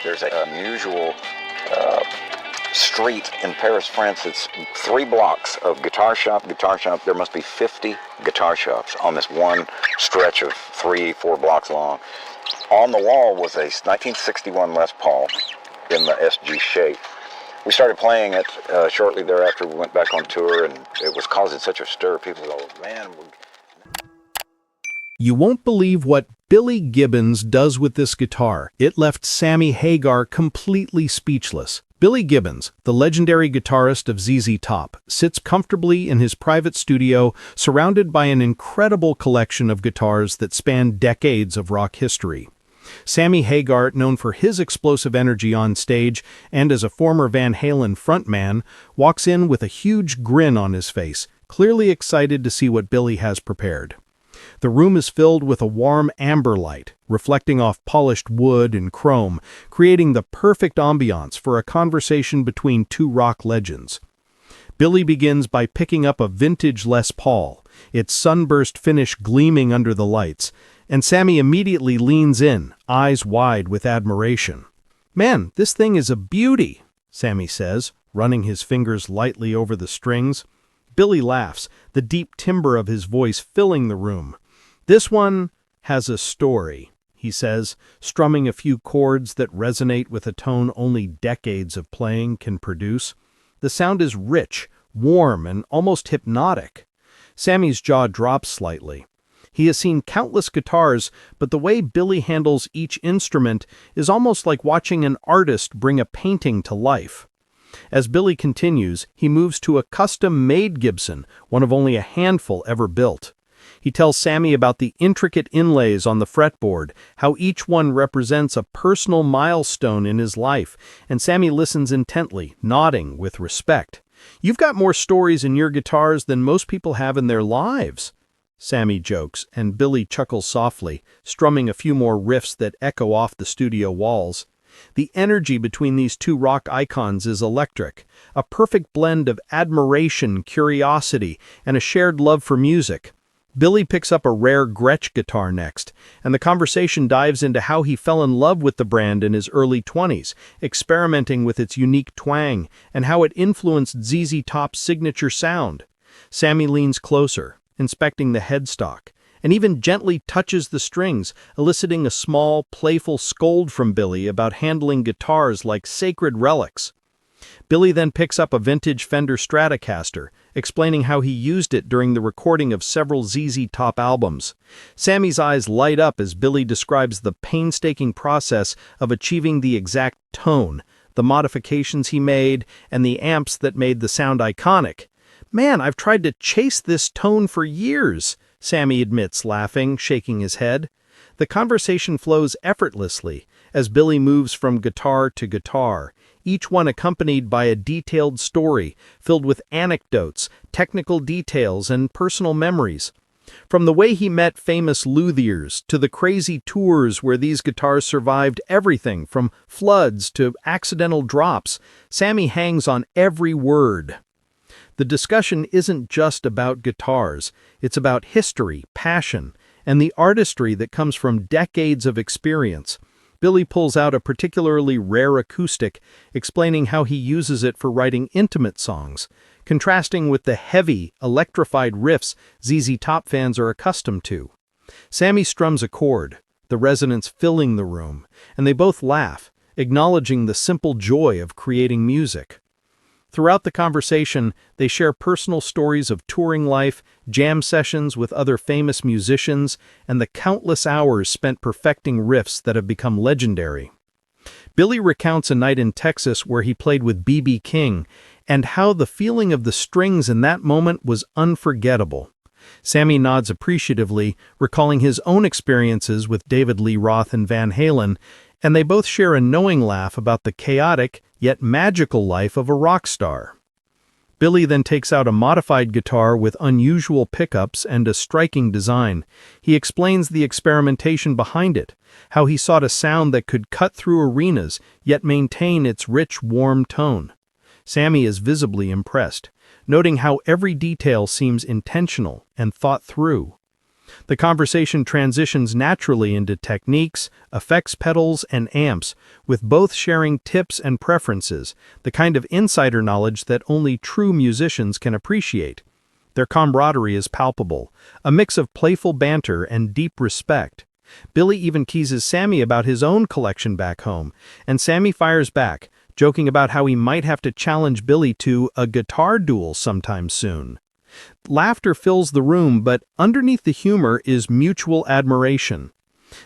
There's an unusual street in Paris, France. It's 3 blocks of guitar shop. There must be 50 guitar shops on this one stretch of 3-4 blocks long. On the wall was a 1961 Les Paul in the SG shape. We started playing it shortly thereafter. We went back on tour, and it was causing such a stir. People go, man. You won't believe what Billy Gibbons does with this guitar. It left Sammy Hagar completely speechless. Billy Gibbons, the legendary guitarist of ZZ Top, sits comfortably in his private studio, surrounded by an incredible collection of guitars that span decades of rock history. Sammy Hagar, known for his explosive energy on stage and as a former Van Halen frontman, walks in with a huge grin on his face, clearly excited to see what Billy has prepared. The room is filled with a warm amber light, reflecting off polished wood and chrome, creating the perfect ambiance for a conversation between 2 rock legends. Billy begins by picking up a vintage Les Paul, its sunburst finish gleaming under the lights, and Sammy immediately leans in, eyes wide with admiration. "Man, this thing is a beauty," Sammy says, running his fingers lightly over the strings. Billy laughs, the deep timbre of his voice filling the room. "This one has a story," he says, strumming a few chords that resonate with a tone only decades of playing can produce. The sound is rich, warm, and almost hypnotic. Sammy's jaw drops slightly. He has seen countless guitars, but the way Billy handles each instrument is almost like watching an artist bring a painting to life. As Billy continues, he moves to a custom-made Gibson, one of only a handful ever built. He tells Sammy about the intricate inlays on the fretboard, how each one represents a personal milestone in his life, and Sammy listens intently, nodding with respect. "You've got more stories in your guitars than most people have in their lives," Sammy jokes, and Billy chuckles softly, strumming a few more riffs that echo off the studio walls. The energy between these 2 rock icons is electric, a perfect blend of admiration, curiosity, and a shared love for music. Billy picks up a rare Gretsch guitar next, and the conversation dives into how he fell in love with the brand in his early 20s, experimenting with its unique twang, and how it influenced ZZ Top's signature sound. Sammy leans closer, inspecting the headstock, and even gently touches the strings, eliciting a small, playful scold from Billy about handling guitars like sacred relics. Billy then picks up a vintage Fender Stratocaster, explaining how he used it during the recording of several ZZ Top albums. Sammy's eyes light up as Billy describes the painstaking process of achieving the exact tone, the modifications he made, and the amps that made the sound iconic. "Man, I've tried to chase this tone for years," Sammy admits, laughing, shaking his head. The conversation flows effortlessly as Billy moves from guitar to guitar, each one accompanied by a detailed story filled with anecdotes, technical details, and personal memories. From the way he met famous luthiers to the crazy tours where these guitars survived everything from floods to accidental drops, Sammy hangs on every word. The discussion isn't just about guitars, it's about history, passion, and the artistry that comes from decades of experience. Billy pulls out a particularly rare acoustic, explaining how he uses it for writing intimate songs, contrasting with the heavy, electrified riffs ZZ Top fans are accustomed to. Sammy strums a chord, the resonance filling the room, and they both laugh, acknowledging the simple joy of creating music. Throughout the conversation, they share personal stories of touring life, jam sessions with other famous musicians, and the countless hours spent perfecting riffs that have become legendary. Billy recounts a night in Texas where he played with B.B. King, and how the feeling of the strings in that moment was unforgettable. Sammy nods appreciatively, recalling his own experiences with David Lee Roth and Van Halen, and they both share a knowing laugh about the chaotic, yet magical life of a rock star. Billy then takes out a modified guitar with unusual pickups and a striking design. He explains the experimentation behind it, how he sought a sound that could cut through arenas, yet maintain its rich, warm tone. Sammy is visibly impressed, noting how every detail seems intentional and thought through. The conversation transitions naturally into techniques, effects pedals, and amps, with both sharing tips and preferences, the kind of insider knowledge that only true musicians can appreciate. Their camaraderie is palpable, a mix of playful banter and deep respect. Billy even teases Sammy about his own collection back home, and Sammy fires back, joking about how he might have to challenge Billy to a guitar duel sometime soon. Laughter fills the room, but underneath the humor is mutual admiration.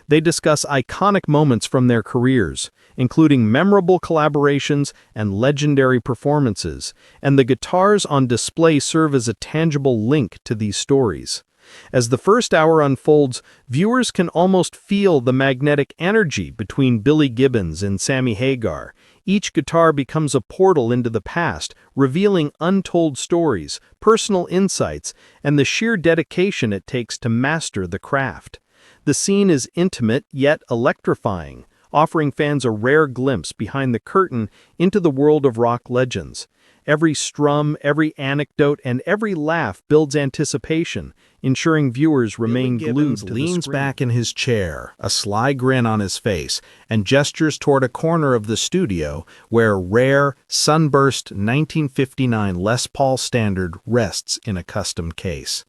They discuss iconic moments from their careers, including memorable collaborations and legendary performances, and the guitars on display serve as a tangible link to these stories. As the first hour unfolds, viewers can almost feel the magnetic energy between Billy Gibbons and Sammy Hagar. Each guitar becomes a portal into the past, revealing untold stories, personal insights, and the sheer dedication it takes to master the craft. The scene is intimate yet electrifying, offering fans a rare glimpse behind the curtain into the world of rock legends. Every strum, every anecdote, and every laugh builds anticipation, ensuring viewers remain glued to the screen. Leans back in his chair, a sly grin on his face, and gestures toward a corner of the studio where a rare, sunburst 1959 Les Paul Standard rests in a custom case.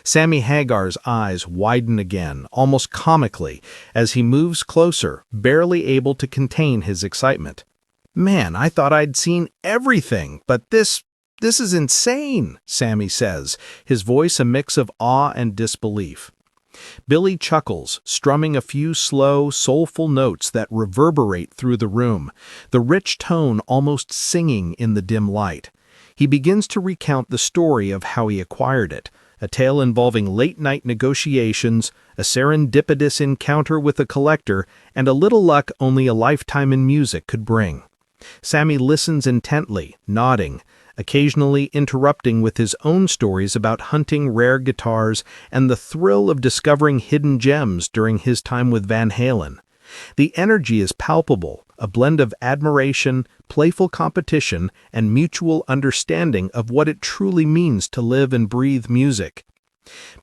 Sammy Hagar's eyes widen again, almost comically, as he moves closer, barely able to contain his excitement. "Man, I thought I'd seen everything, but this is insane," Sammy says, his voice a mix of awe and disbelief. Billy chuckles, strumming a few slow, soulful notes that reverberate through the room, the rich tone almost singing in the dim light. He begins to recount the story of how he acquired it, a tale involving late-night negotiations, a serendipitous encounter with a collector, and a little luck only a lifetime in music could bring. Sammy listens intently, nodding, occasionally interrupting with his own stories about hunting rare guitars and the thrill of discovering hidden gems during his time with Van Halen. The energy is palpable, a blend of admiration, playful competition, and mutual understanding of what it truly means to live and breathe music.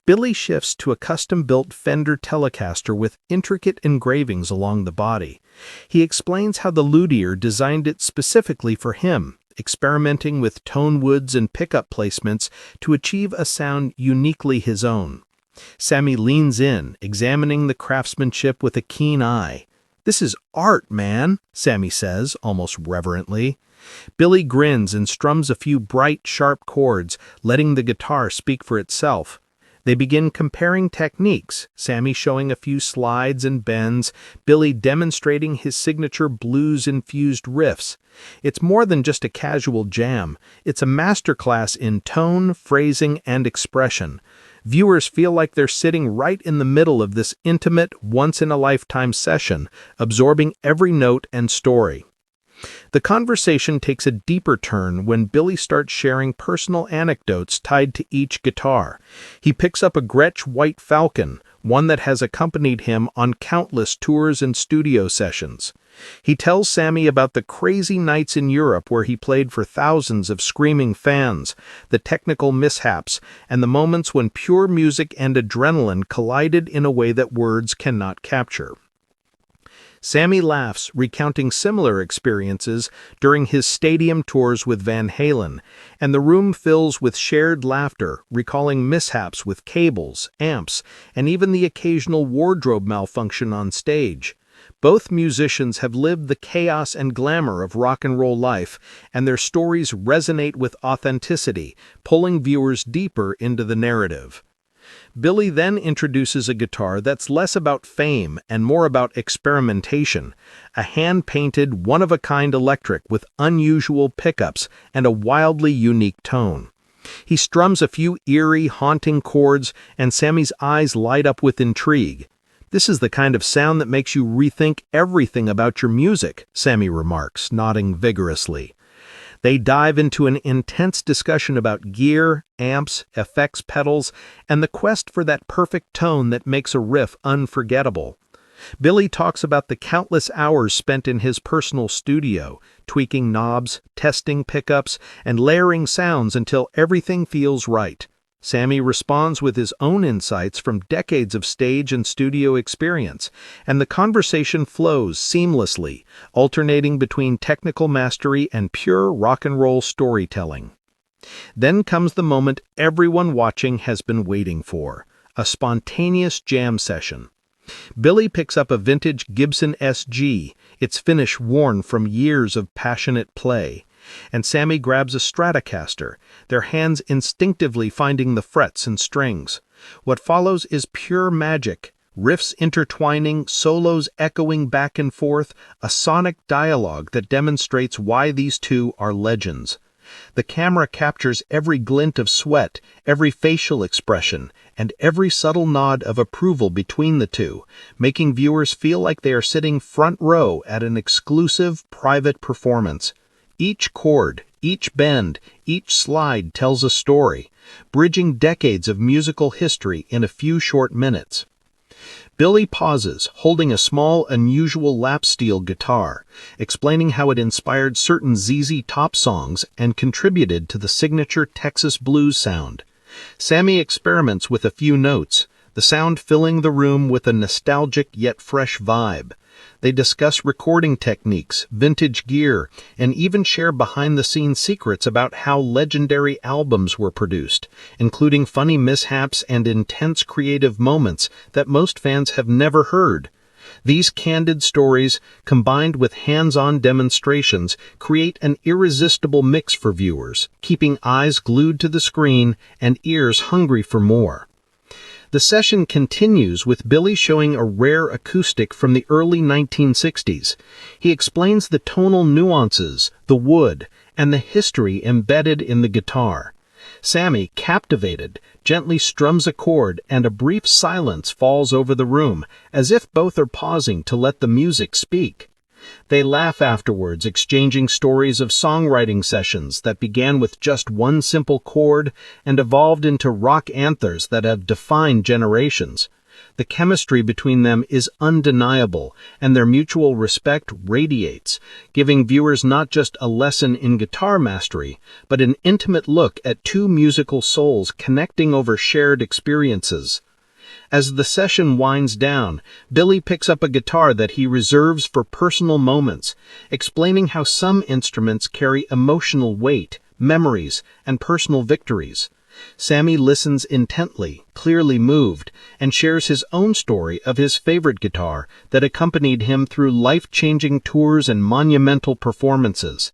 Billy shifts to a custom-built Fender Telecaster with intricate engravings along the body. He explains how the luthier designed it specifically for him, experimenting with tone woods and pickup placements to achieve a sound uniquely his own. Sammy leans in, examining the craftsmanship with a keen eye. "This is art, man," Sammy says, almost reverently. Billy grins and strums a few bright, sharp chords, letting the guitar speak for itself. They begin comparing techniques, Sammy showing a few slides and bends, Billy demonstrating his signature blues-infused riffs. It's more than just a casual jam. It's a masterclass in tone, phrasing, and expression. Viewers feel like they're sitting right in the middle of this intimate, once-in-a-lifetime session, absorbing every note and story. The conversation takes a deeper turn when Billy starts sharing personal anecdotes tied to each guitar. He picks up a Gretsch White Falcon, one that has accompanied him on countless tours and studio sessions. He tells Sammy about the crazy nights in Europe where he played for thousands of screaming fans, the technical mishaps, and the moments when pure music and adrenaline collided in a way that words cannot capture. Sammy laughs, recounting similar experiences during his stadium tours with Van Halen, and the room fills with shared laughter, recalling mishaps with cables, amps, and even the occasional wardrobe malfunction on stage. Both musicians have lived the chaos and glamour of rock and roll life, and their stories resonate with authenticity, pulling viewers deeper into the narrative. Billy then introduces a guitar that's less about fame and more about experimentation, a hand-painted, one-of-a-kind electric with unusual pickups and a wildly unique tone. He strums a few eerie, haunting chords, and Sammy's eyes light up with intrigue. "This is the kind of sound that makes you rethink everything about your music," Sammy remarks, nodding vigorously. They dive into an intense discussion about gear, amps, effects pedals, and the quest for that perfect tone that makes a riff unforgettable. Billy talks about the countless hours spent in his personal studio, tweaking knobs, testing pickups, and layering sounds until everything feels right. Sammy responds with his own insights from decades of stage and studio experience, and the conversation flows seamlessly, alternating between technical mastery and pure rock and roll storytelling. Then comes the moment everyone watching has been waiting for, a spontaneous jam session. Billy picks up a vintage Gibson SG, its finish worn from years of passionate play, and Sammy grabs a Stratocaster, their hands instinctively finding the frets and strings. What follows is pure magic, riffs intertwining, solos echoing back and forth, a sonic dialogue that demonstrates why these two are legends. The camera captures every glint of sweat, every facial expression, and every subtle nod of approval between the two, making viewers feel like they are sitting front row at an exclusive, private performance. Each chord, each bend, each slide tells a story, bridging decades of musical history in a few short minutes. Billy pauses, holding a small, unusual lap steel guitar, explaining how it inspired certain ZZ Top songs and contributed to the signature Texas blues sound. Sammy experiments with a few notes, the sound filling the room with a nostalgic yet fresh vibe. They discuss recording techniques, vintage gear, and even share behind-the-scenes secrets about how legendary albums were produced, including funny mishaps and intense creative moments that most fans have never heard. These candid stories, combined with hands-on demonstrations, create an irresistible mix for viewers, keeping eyes glued to the screen and ears hungry for more. The session continues with Billy showing a rare acoustic from the early 1960s. He explains the tonal nuances, the wood, and the history embedded in the guitar. Sammy, captivated, gently strums a chord, and a brief silence falls over the room, as if both are pausing to let the music speak. They laugh afterwards, exchanging stories of songwriting sessions that began with just one simple chord and evolved into rock anthems that have defined generations. The chemistry between them is undeniable, and their mutual respect radiates, giving viewers not just a lesson in guitar mastery, but an intimate look at two musical souls connecting over shared experiences. As the session winds down, Billy picks up a guitar that he reserves for personal moments, explaining how some instruments carry emotional weight, memories, and personal victories. Sammy listens intently, clearly moved, and shares his own story of his favorite guitar that accompanied him through life-changing tours and monumental performances.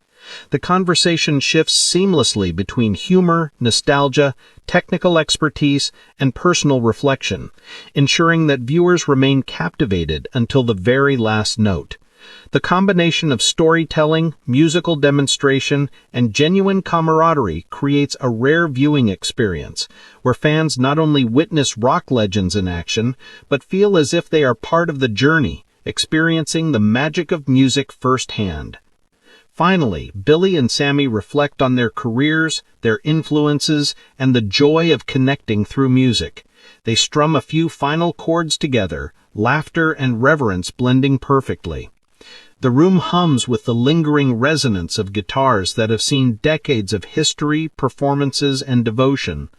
The conversation shifts seamlessly between humor, nostalgia, technical expertise, and personal reflection, ensuring that viewers remain captivated until the very last note. The combination of storytelling, musical demonstration, and genuine camaraderie creates a rare viewing experience, where fans not only witness rock legends in action, but feel as if they are part of the journey, experiencing the magic of music firsthand. Finally, Billy and Sammy reflect on their careers, their influences, and the joy of connecting through music. They strum a few final chords together, laughter and reverence blending perfectly. The room hums with the lingering resonance of guitars that have seen decades of history, performances, and devotion.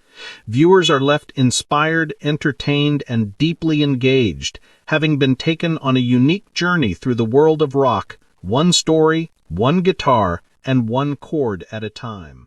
Viewers are left inspired, entertained, and deeply engaged, having been taken on a unique journey through the world of rock, one story, one guitar, and one chord at a time.